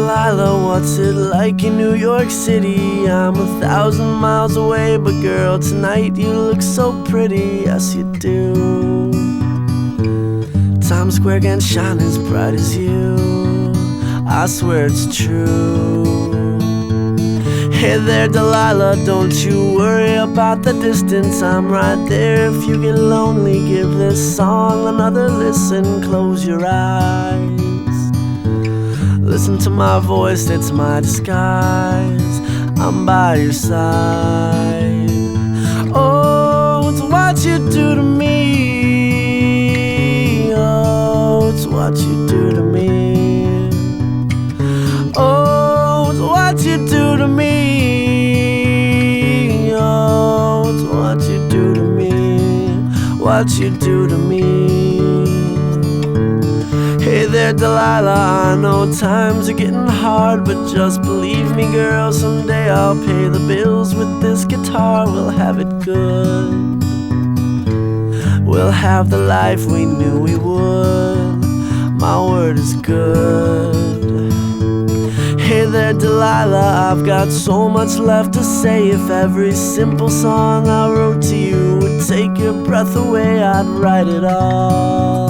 Delilah, what's it like in New York City? I'm 1,000 miles away, but girl, tonight you look so pretty, yes you do. Times Square can't shine as bright as you, I swear it's true. Hey there Delilah, don't you worry about the distance, I'm right there if you get lonely. Give this song another listen, close your eyes. Listen to my voice, it's my disguise, I'm by your side. Oh, it's what you do to me. Oh, it's what you do to me. Oh, it's what you do to me. Oh, it's what you do to me. What you do to me. Hey there Delilah, I know times are getting hard, but just believe me girl, someday I'll pay the bills with this guitar. We'll have it good, we'll have the life we knew we would, my word is good. Hey there Delilah, I've got so much left to say. If every simple song I wrote to you would take your breath away, I'd write it all.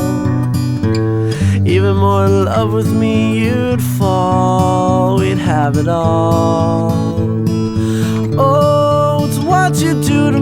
Even more in love with me you'd fall, we'd have it all. Oh, it's what you do to